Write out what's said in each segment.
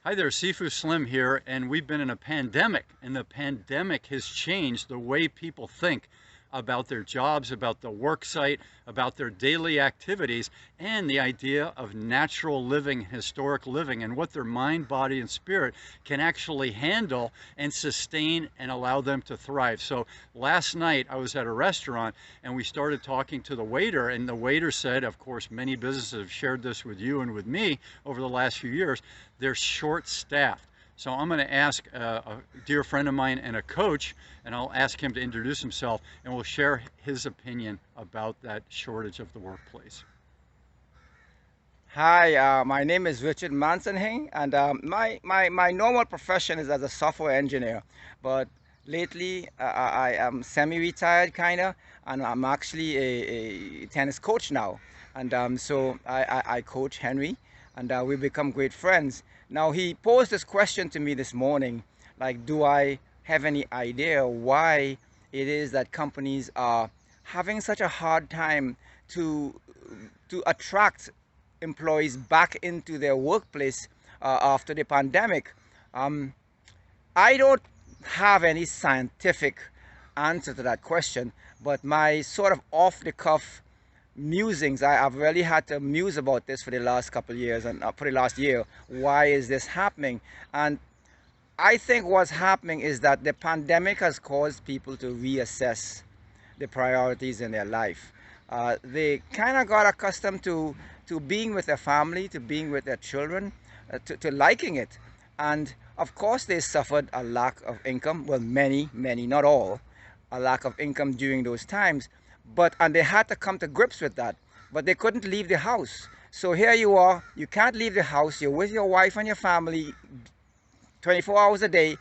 Hi there, Sifu Slim here, and we've been in a pandemic, and the pandemic has changed the way people think about their jobs, about the work site, about their daily activities, and the idea of natural living, historic living, and what their mind, body, and spirit can actually handle and sustain and allow them to thrive. So last night I was at a restaurant and we started talking to the waiter, and the waiter said, of course, many businesses have shared this with you and with me over the last few years, they're short-staffed. So I'm going to ask a dear friend of mine and a coach, and I'll ask him to introduce himself, and we'll share his opinion about that shortage of the workplace. Hi, my name is Richard M-Hing, and my normal profession is as a software engineer. But lately, I am semi-retired, kind of, and I'm actually a tennis coach now. And so I coach Henry, and we become great friends. Now, he posed this question to me this morning, like, do I have any idea why it is that companies are having such a hard time to attract employees back into their workplace after the pandemic? Um, I don't have any scientific answer to that question, but my sort of off-the-cuff musings, I've really had to muse about this for the last couple of years and for the last year. Why is this happening? And I think what's happening is that the pandemic has caused people to reassess the priorities in their life. They kind of got accustomed to being with their family, to being with their children, to liking it. And of course, they suffered a lack of income. Well, many, not all, a lack of income during those times. And they had to come to grips with that. But they couldn't leave the house. So here you are, you can't leave the house, you're with your wife and your family 24 hours a day,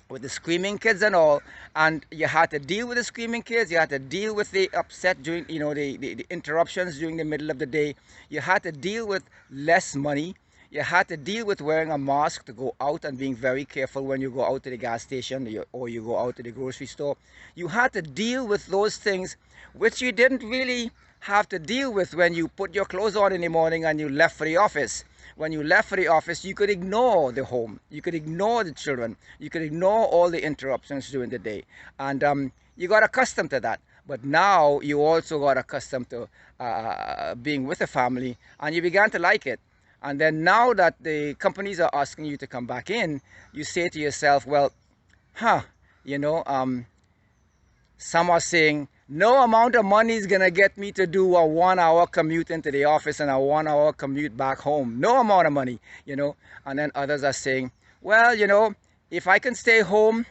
with the screaming kids and all, and you had to deal with the screaming kids, you had to deal with the upset during, the interruptions during the middle of the day, you had to deal with less money, you had to deal with wearing a mask to go out and being very careful when you go out to the gas station or you go out to the grocery store. You had to deal with those things which you didn't really have to deal with when you put your clothes on in the morning and you left for the office. When you left for the office, you could ignore the home, you could ignore the children, you could ignore all the interruptions during the day. And you got accustomed to that. But now you also got accustomed to being with the family, and you began to like it. And then now that the companies are asking you to come back in, you say to yourself, well, huh, you know, some are saying, no amount of money is going to get me to do a 1 hour commute into the office and a 1 hour commute back home. No amount of money, you know. And then others are saying, well, you know, if I can stay home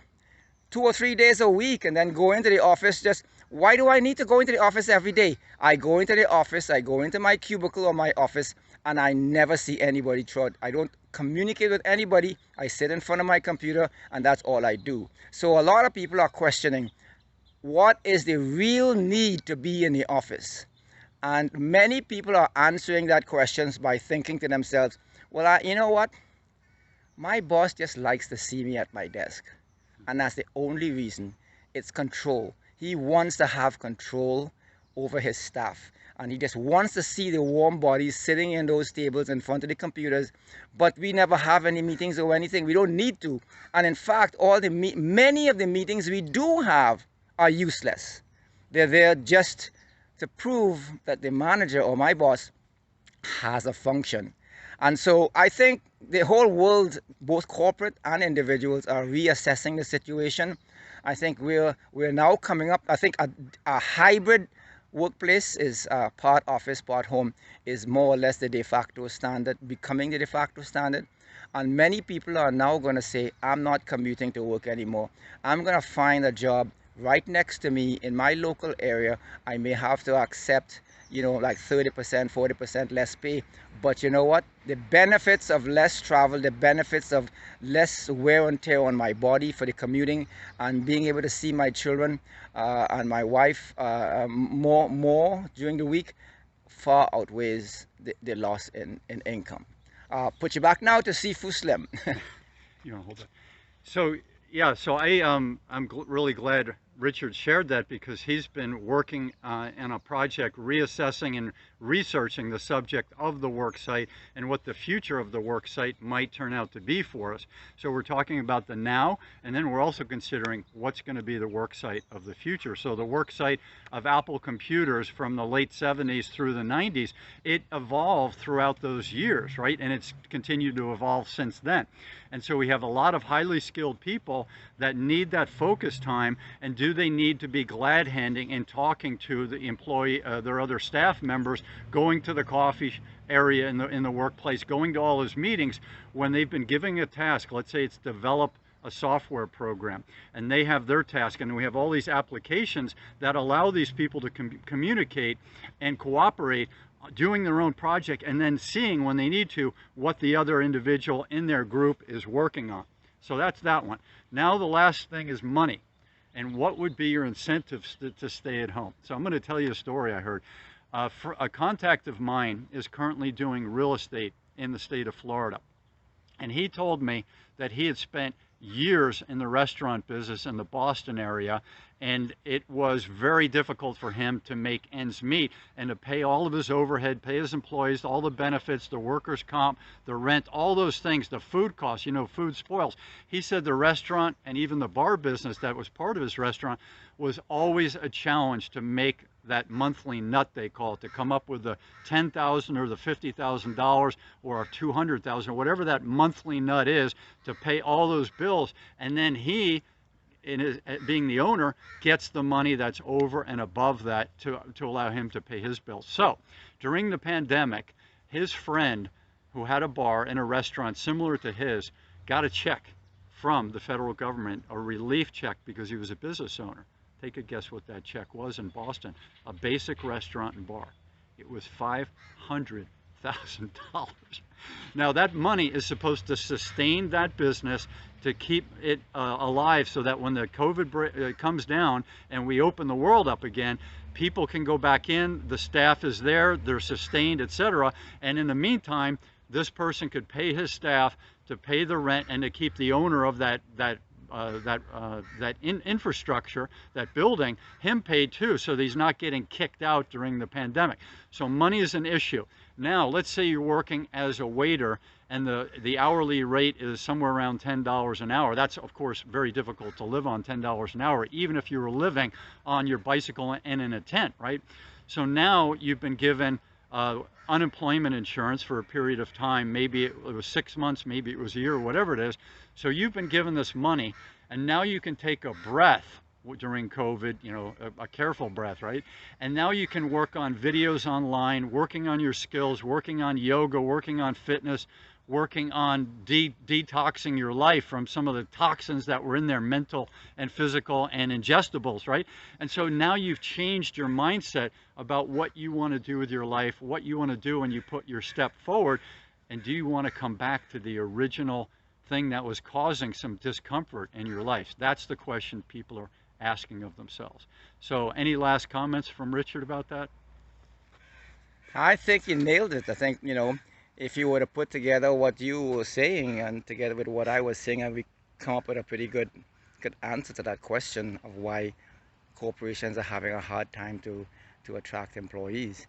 2 or 3 days a week and then go into the office, just why do I need to go into the office every day? I go into the office, I go into my cubicle or my office, and I never see anybody throughout. I don't communicate with anybody. I sit in front of my computer, and that's all I do. So a lot of people are questioning, what is the real need to be in the office? And many people are answering that questions by thinking to themselves, well, you know what? My boss just likes to see me at my desk. And that's the only reason. It's control. He wants to have control over his staff. And he just wants to see the warm bodies sitting in those tables in front of the computers. But we never have any meetings or anything. We don't need to. And in fact, many of the meetings we do have are useless. They're there just to prove that the manager or my boss has a function. And so I think the whole world, both corporate and individuals, are reassessing the situation. I think we're now coming up. I think a hybrid workplace is part office, part home, is more or less the de facto standard, becoming the de facto standard. And many people are now going to say, I'm not commuting to work anymore. I'm going to find a job right next to me in my local area. I may have to accept, you know, like 30%, 40% less pay. But you know what? The benefits of less travel, the benefits of less wear and tear on my body for the commuting and being able to see my children and my wife more during the week far outweighs the loss in income. Put you back now to Sifu Slim. You know, hold on. So yeah, so I'm really glad Richard shared that because he's been working in a project reassessing and researching the subject of the work site and what the future of the work site might turn out to be for us. So we're talking about the now, and then we're also considering what's going to be the work site of the future. So the work site of Apple computers from the late 70s through the 90s, it evolved throughout those years, right? And it's continued to evolve since then. And so we have a lot of highly skilled people that need that focus time. And do they need to be glad handing and talking to the employee, their other staff members, going to the coffee area in the workplace, going to all those meetings when they've been giving a task? Let's say it's develop a software program, and they have their task, and we have all these applications that allow these people to communicate and cooperate, doing their own project, and then seeing when they need to what the other individual in their group is working on. So that's that one. Now the last thing is money, and what would be your incentives to stay at home? So I'm going to tell you a story I heard. For a contact of mine is currently doing real estate in the state of Florida, and he told me that he had spent years in the restaurant business in the Boston area, and it was very difficult for him to make ends meet and to pay all of his overhead, pay his employees, all the benefits, the workers' comp, the rent, all those things, the food costs, you know, food spoils. He said the restaurant and even the bar business that was part of his restaurant was always a challenge to make that monthly nut, they call it, to come up with the $10,000 or the $50,000 or $200,000, whatever that monthly nut is, to pay all those bills. And then he, being the owner, gets the money that's over and above that to allow him to pay his bills. So during the pandemic, his friend who had a bar and a restaurant similar to his got a check from the federal government, a relief check, because he was a business owner. Take a guess what that check was in Boston. A basic restaurant and bar. It was $500,000. Now that money is supposed to sustain that business, to keep it alive, so that when the COVID comes down and we open the world up again, people can go back in, the staff is there, they're sustained, etc. And in the meantime, this person could pay his staff to pay the rent and to keep the owner of that infrastructure, that building, him paid too, so that he's not getting kicked out during the pandemic. So money is an issue. Now, let's say you're working as a waiter and the hourly rate is somewhere around $10 an hour. That's, of course, very difficult to live on $10 an hour, even if you were living on your bicycle and in a tent, right? So now you've been given unemployment insurance for a period of time. Maybe it was 6 months, maybe it was a year, whatever it is. So you've been given this money, and now you can take a breath during COVID, you know, a careful breath, right? And now you can work on videos online, working on your skills, working on yoga, working on fitness, working on detoxing your life from some of the toxins that were in there, mental and physical and ingestibles, right? And so now you've changed your mindset about what you want to do with your life, what you want to do when you put your step forward, and do you want to come back to the original thing that was causing some discomfort in your life? That's the question people are asking of themselves. So any last comments from Richard about that? I think you nailed it. I think, you know, if you were to put together what you were saying and together with what I was saying, and we come up with a pretty good answer to that question of why corporations are having a hard time to attract employees.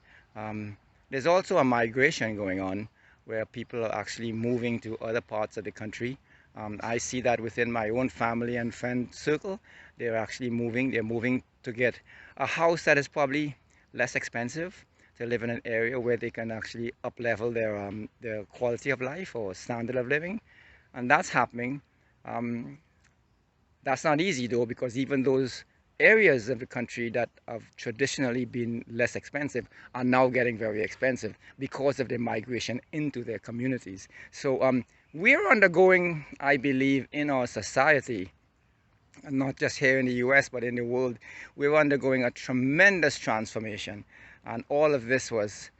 There's also a migration going on where people are actually moving to other parts of the country. I see that within my own family and friend circle. They're actually moving. They're moving to get a house that is probably less expensive, to live in an area where they can actually up-level their quality of life or standard of living. And that's happening. That's not easy though, because even those areas of the country that have traditionally been less expensive are now getting very expensive because of the migration into their communities. So we're undergoing, I believe, in our society, and not just here in the US, but in the world, we're undergoing a tremendous transformation. And all of this was,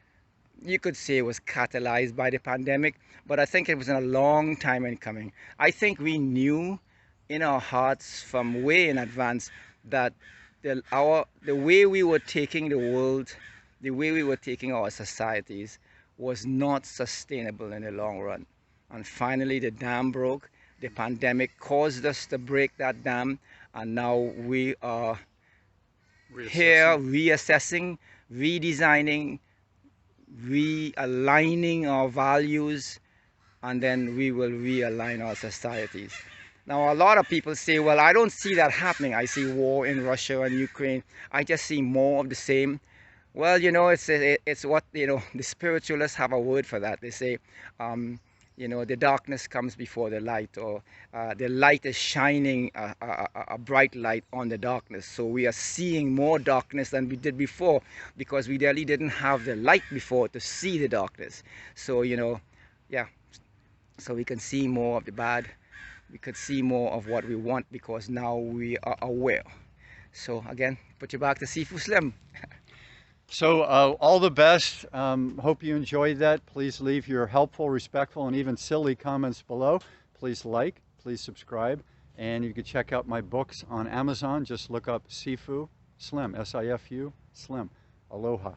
you could say, was catalyzed by the pandemic, but I think it was a long time in coming. I think we knew in our hearts from way in advance that the way we were taking the world, the way we were taking our societies was not sustainable in the long run. And finally the dam broke. The pandemic caused us to break that dam, and now we are here Reassessing. reassessing, redesigning, realigning our values, and then we will realign our societies. Now, a lot of people say, well, I don't see that happening. I see war in Russia and Ukraine. I just see more of the same. Well, it's what, the spiritualists have a word for that. They say, the darkness comes before the light, or the light is shining a bright light on the darkness. So we are seeing more darkness than we did before, because we really didn't have the light before to see the darkness. So, yeah, so we can see more of the bad. We could see more of what we want, because now we are aware. So again, put you back to Sifu Slim. So all the best. Hope you enjoyed that. Please leave your helpful, respectful, and even silly comments below. Please like, please subscribe, and you can check out my books on Amazon. Just look up Sifu Slim, S-I-F-U Slim. Aloha.